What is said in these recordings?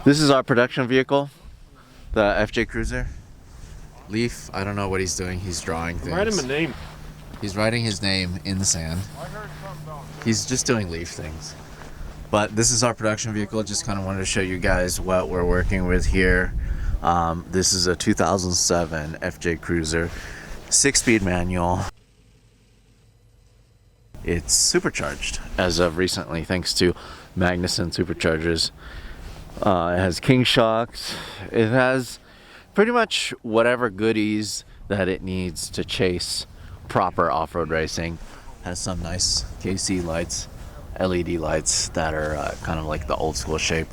This is our production vehicle, the FJ Cruiser. Leaf, I don't know what he's doing. He's drawing things. Write him a name. He's writing his name in the sand. He's just doing Leaf things. But this is our production vehicle. Just kind of wanted to show you guys what we're working with here. This is a 2007 FJ Cruiser, 6-speed manual. It's supercharged as of recently, thanks to Magnuson Superchargers. It has king shocks. It has pretty much whatever goodies that it needs to chase proper off-road racing. Has some nice KC lights, LED lights that are kind of like the old school shape.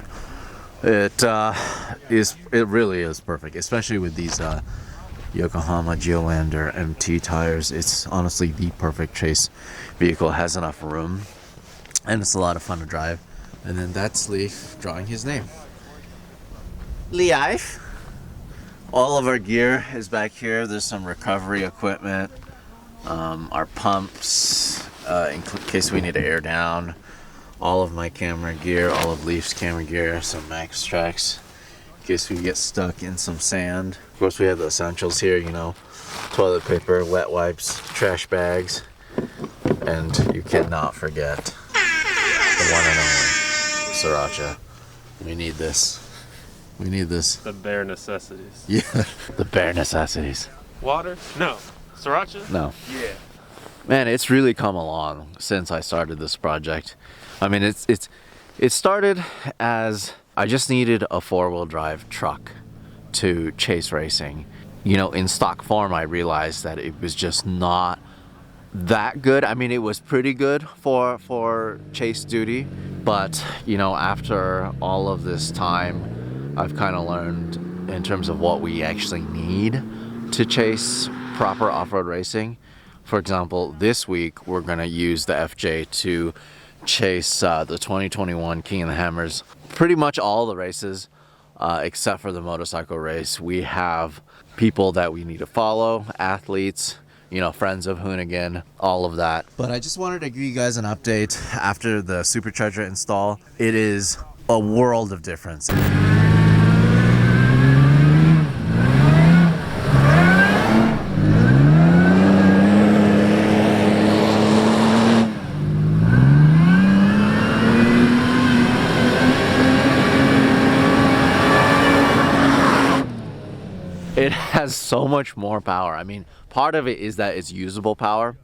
It really is perfect, especially with these Yokohama Geolandar MT tires. It's honestly the perfect chase vehicle. It has enough room and it's a lot of fun to drive. And then that's Leaf drawing his name. Leif. All of our gear is back here. There's some recovery equipment, our pumps in case we need to air down, all of my camera gear, all of Leaf's camera gear, some Max tracks in case we get stuck in some sand. Of course, we have the essentials here, you know, toilet paper, wet wipes, trash bags, and you cannot forget the one and only Sriracha. We need this. We need this. The bare necessities. Yeah, the bare necessities. Water? No. Sriracha? No. Yeah. Man, it's really come along since I started this project. I mean, it started as I just needed a 4-wheel drive truck to chase racing. You know, in stock form, I realized that it was just not that good. I mean, it was pretty good for chase duty, but you know, after all of this time, I've kind of learned in terms of what we actually need to chase proper off-road racing. For example, this week we're going to use the FJ to chase the 2021 King of the Hammers. Pretty much all the races except for the motorcycle race. We have people that we need to follow, athletes, you know, friends of Hoonigan, all of that. But I just wanted to give you guys an update after the Supercharger install. It is a world of difference. It has so much more power. I mean, part of it is that it's usable power,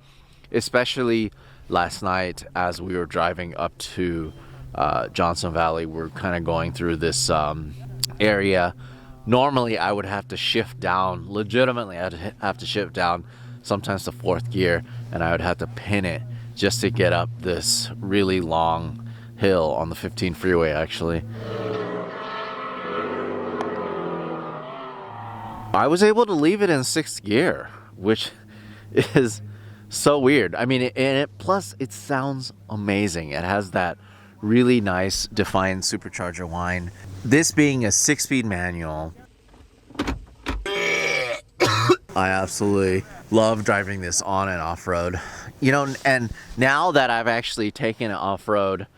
especially last night as we were driving up to Johnson Valley. We're kind of going through this area. Normally, I would have to shift down. Legitimately, I'd have to shift down sometimes to 4th gear, and I would have to pin it just to get up this really long hill on the 15 freeway, actually. I was able to leave it in 6th gear, which is so weird. I mean, plus it sounds amazing. It has that really nice defined supercharger whine. This being a 6-speed manual, I absolutely love driving this on and off-road. You know, and now that I've actually taken it off-road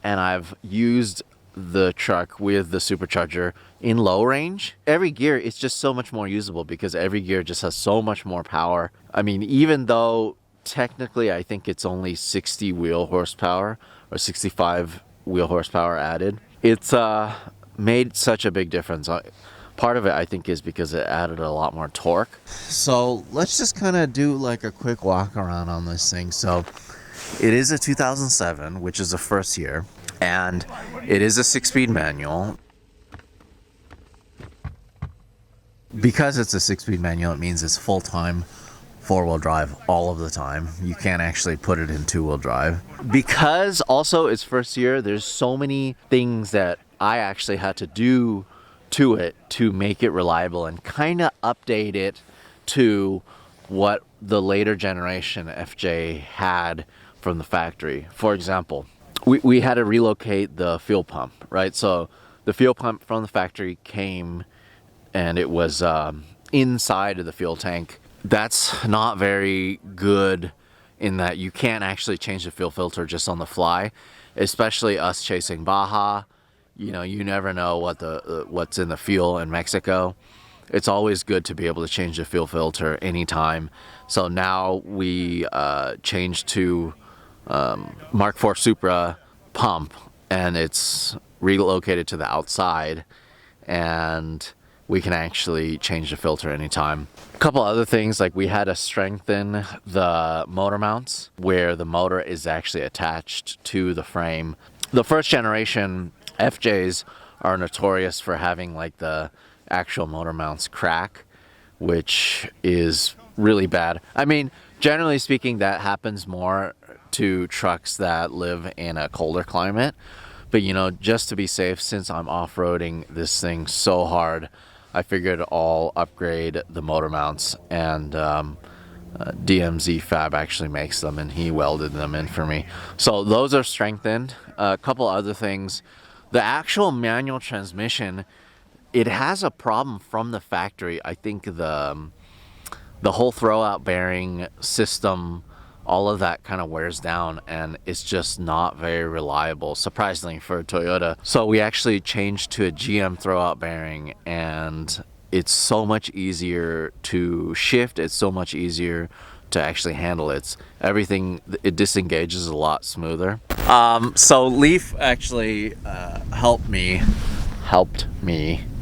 and I've used the truck with the supercharger in low range, every gear is just so much more usable because every gear just has so much more power. I mean, even though technically I think it's only 60 wheel horsepower or 65 wheel horsepower added, it's made such a big difference. Part of it I think is because it added a lot more torque. So let's just kind of do like a quick walk around on this thing. So it is a 2007, which is the first year, and it is a 6-speed manual. Because it's a 6-speed manual, it means it's full-time 4-wheel drive all of the time. You can't actually put it in 2-wheel drive. Because also it's first year, there's so many things that I actually had to do to it to make it reliable and kind of update it to what the later generation FJ had from the factory. For example, we had to relocate the fuel pump, right? So the fuel pump from the factory came and it was inside of the fuel tank. That's not very good in that you can't actually change the fuel filter just on the fly, especially us chasing Baja you never know what's in the fuel in Mexico. It's always good to be able to change the fuel filter anytime. So now we changed to Mark IV Supra pump, and it's relocated to the outside, and we can actually change the filter anytime. A couple other things, like we had to strengthen the motor mounts where the motor is actually attached to the frame. The first generation FJs are notorious for having like the actual motor mounts crack, which is really bad. I mean, generally speaking, that happens more to trucks that live in a colder climate. But just to be safe, since I'm off-roading this thing so hard, I figured I'll upgrade the motor mounts, and DMZ Fab actually makes them, and he welded them in for me. So those are strengthened. A couple other things. The actual manual transmission, it has a problem from the factory. I think the whole throwout bearing system, all of that kind of wears down, and it's just not very reliable, surprisingly, for a Toyota. So we actually changed to a GM throwout bearing, and it's so much easier to shift. It's so much easier to actually handle. It disengages a lot smoother. So Leaf actually helped me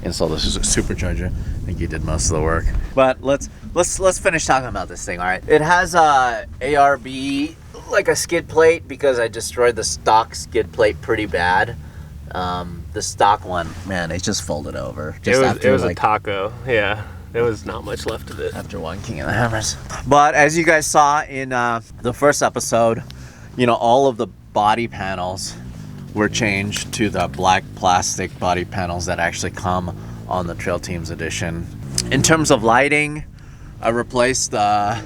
install this Supercharger. I think he did most of the work. But let's finish talking about this thing. All right, it has a ARB, like a skid plate, because I destroyed the stock skid plate pretty bad. The stock one, man, it just folded over. It was a taco. Yeah, there was not much left of it after one King of the Hammers. But as you guys saw in the first episode, all of the body panels were changed to the black plastic body panels that actually come on the Trail Teams edition. In terms of lighting, I replaced the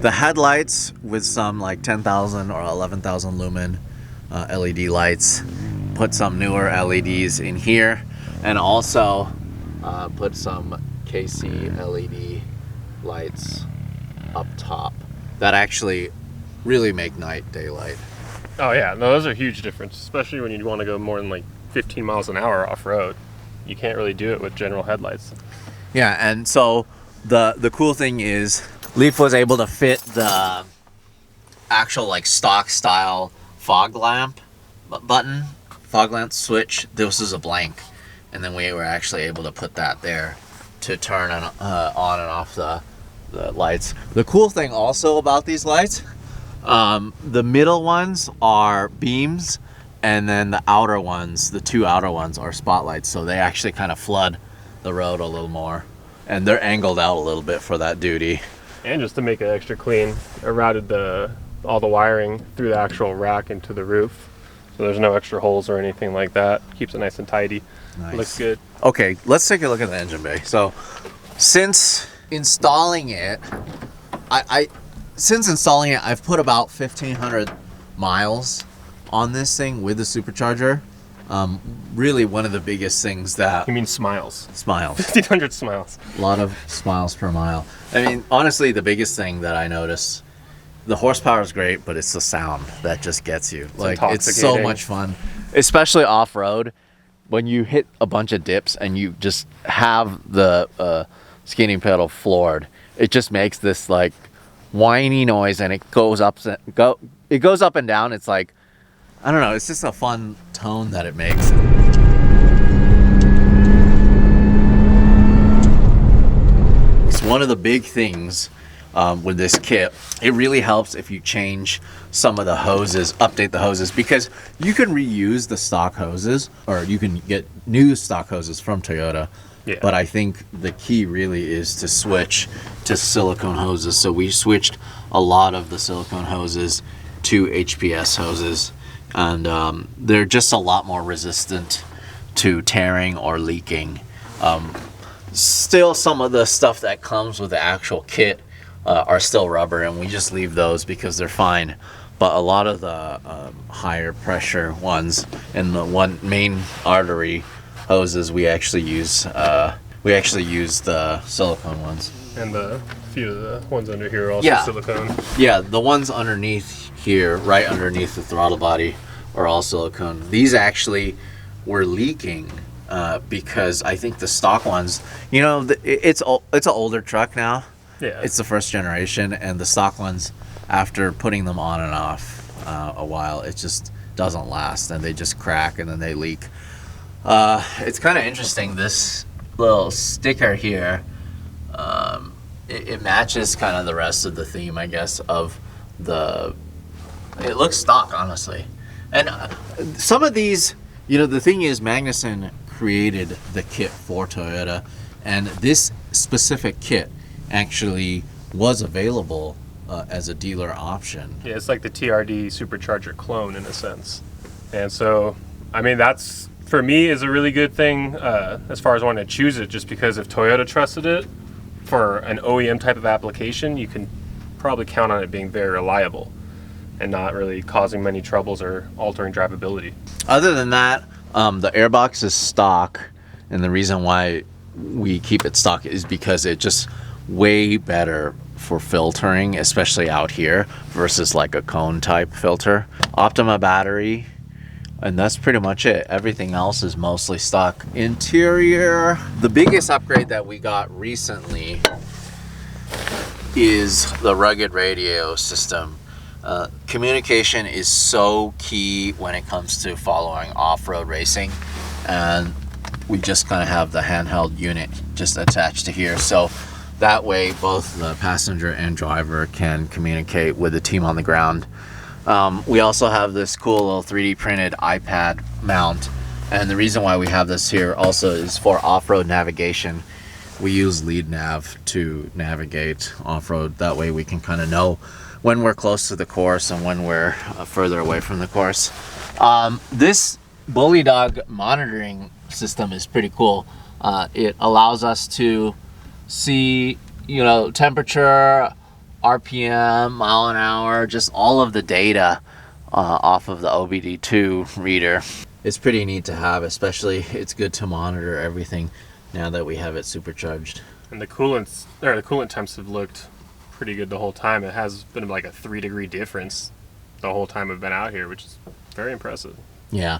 headlights with some like 10,000 or 11,000 lumen LED lights. Put some newer LEDs in here, and also put some KC LED lights up top that actually really make night daylight. Oh yeah, no, those are a huge difference, especially when you want to go more than like 15 miles an hour off-road. You can't really do it with general headlights. Yeah, and so the cool thing is Leaf was able to fit the actual like stock style fog lamp button, fog lamp switch. This is a blank, and then we were actually able to put that there to turn on and off the lights. The cool thing also about these lights, the middle ones are beams, and then the outer ones, the two outer ones, are spotlights, so they actually kind of flood the road a little more, and they're angled out a little bit for that duty. And just to make it extra clean, I routed all the wiring through the actual rack into the roof, so there's no extra holes or anything like that. Keeps it nice and tidy. Nice. Looks good. Okay, let's take a look at the engine bay. So since installing it, I've put about 1,500 miles on this thing with the Supercharger. Really one of the biggest things that... You mean smiles? Smiles. 1,500 smiles. A lot of smiles per mile. I mean, honestly, the biggest thing that I noticed, the horsepower is great, but it's the sound that just gets you. It's so much fun. Especially off-road, when you hit a bunch of dips and you just have the skidding pedal floored, it just makes this like whiny noise, and it goes up and down. It's like, I don't know, it's just a fun tone that it makes. It's one of the big things with this kit. It really helps if you change some of the hoses, update the hoses, because you can reuse the stock hoses, or you can get new stock hoses from Toyota. Yeah. But I think the key really is to switch to silicone hoses. So we switched a lot of the silicone hoses to HPS hoses, and they're just a lot more resistant to tearing or leaking. Still, some of the stuff that comes with the actual kit are still rubber, and we just leave those because they're fine. But a lot of the higher pressure ones and the one main artery hoses, we actually use the silicone ones. And the few of the ones under here are also silicone. Yeah, the ones underneath here, right underneath the throttle body, are all silicone. These actually were leaking because I think the stock ones, you know, it's an older truck now. Yeah. It's the first generation, and the stock ones, after putting them on and off a while, it just doesn't last, and they just crack and then they leak. It's kind of interesting. This little sticker here, it matches kind of the rest of the theme, I guess, of the. It looks stock, honestly, and some of these, you know, the thing is, Magnuson created the kit for Toyota, and this specific kit actually was available as a dealer option. Yeah, it's like the TRD Supercharger clone in a sense. And so, I mean, that's, for me, is a really good thing as far as wanting to choose it, just because if Toyota trusted it for an OEM type of application, you can probably count on it being very reliable and not really causing many troubles or altering drivability. Other than that, the airbox is stock, and the reason why we keep it stock is because it just way better for filtering, especially out here, versus like a cone type filter. Optima battery, and that's pretty much it. Everything else is mostly stock. Interior, the biggest upgrade that we got recently is the rugged radio system. Communication is so key when it comes to following off-road racing, and we just kind of have the handheld unit just attached to here, so that way both the passenger and driver can communicate with the team on the ground. We also have this cool little 3D printed iPad mount, and the reason why we have this here also is for off-road navigation. We use lead nav to navigate off-road. That way we can kind of know when we're close to the course and when we're further away from the course. This Bully Dog monitoring system is pretty cool. It allows us to see, you know, temperature, RPM, mile an hour, just all of the data off of the OBD2 reader. It's pretty neat to have, especially it's good to monitor everything now that we have it supercharged. And the coolant temps have looked pretty good the whole time. It has been like a 3-degree difference the whole time we've been out here, which is very impressive. Yeah.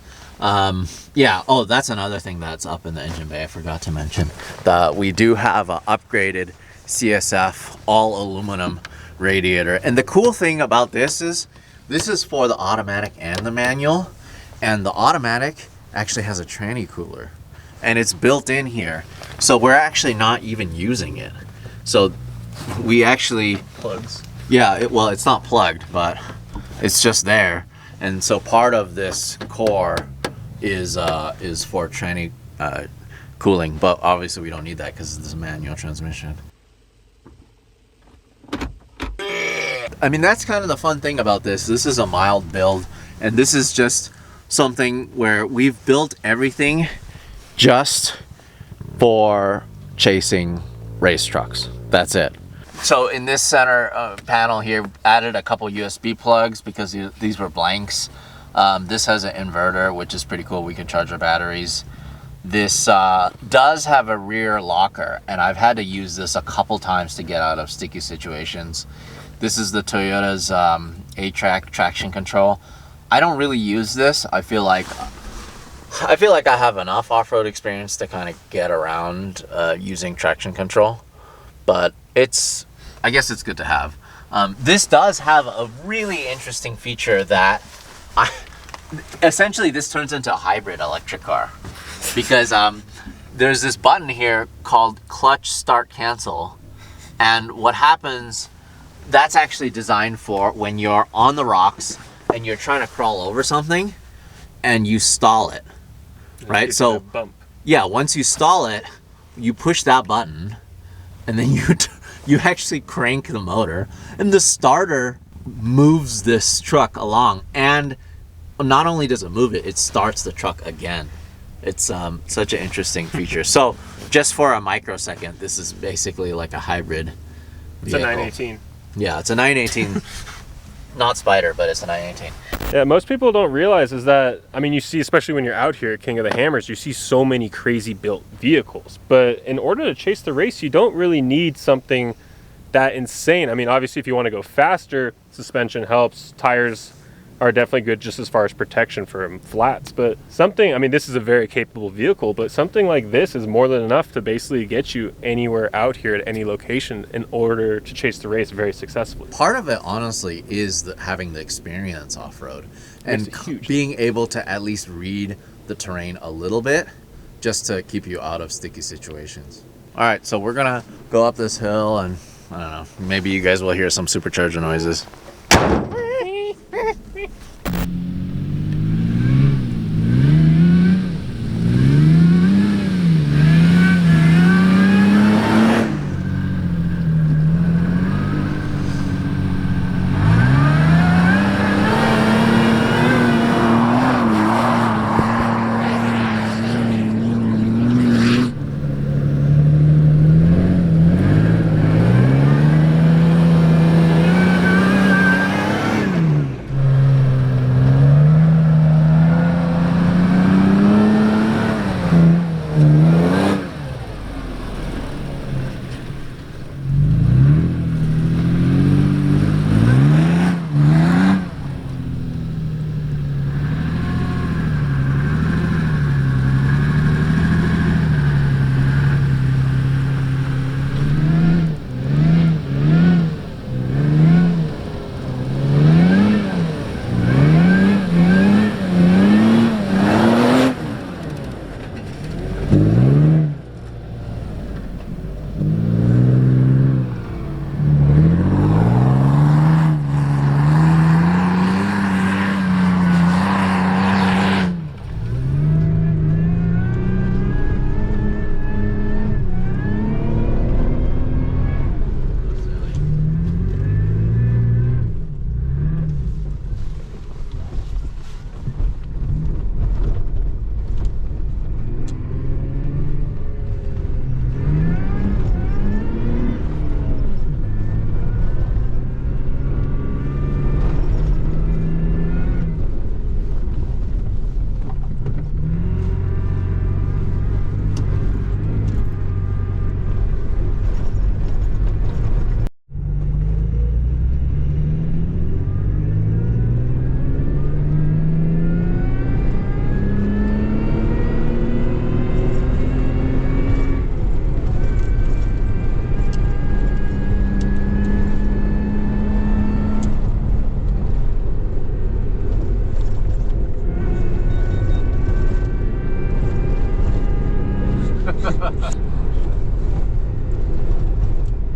Yeah. Oh, that's another thing that's up in the engine bay I forgot to mention. We do have an upgraded CSF all aluminum radiator. And the cool thing about this is for the automatic and the manual. And the automatic actually has a tranny cooler. And it's built in here. So we're actually not even using it. So we actually... Plugs. Yeah, well, it's not plugged, but it's just there. And so part of this core is for tranny cooling, but obviously we don't need that because this is a manual transmission. I mean, that's kind of the fun thing about this. This is a mild build, and this is just something where we've built everything just for chasing race trucks. That's it. So in this center panel here, added a couple USB plugs because these were blanks. This has an inverter, which is pretty cool. We can charge our batteries. This does have a rear locker, and I've had to use this a couple times to get out of sticky situations. This is the Toyota's A-Track traction control. I don't really use this. I feel like I have enough off-road experience to kind of get around using traction control, but I guess it's good to have. This does have a really interesting feature that essentially this turns into a hybrid electric car, because there's this button here called clutch start cancel, and what happens, that's actually designed for when you're on the rocks and you're trying to crawl over something and you stall it, right? So yeah, once you stall it, you push that button and then you actually crank the motor, and the starter moves this truck along, and not only does it move it, it starts the truck again. It's such an interesting feature. So just for a microsecond, this is basically like a hybrid vehicle. It's a 918. Yeah, it's a 918. Not Spider, but it's a 918. Yeah, most people don't realize is that, I mean, you see, especially when you're out here at King of the Hammers, you see so many crazy built vehicles. But in order to chase the race, you don't really need something that insane. I mean, obviously, if you want to go faster, suspension helps, tires are definitely good just as far as protection from flats. But something, I mean, this is a very capable vehicle, but something like this is more than enough to basically get you anywhere out here at any location in order to chase the race very successfully. Part of it, honestly, is having the experience off-road and huge. being able to at least read the terrain a little bit just to keep you out of sticky situations. All right, so we're gonna go up this hill, and I don't know, maybe you guys will hear some supercharger noises.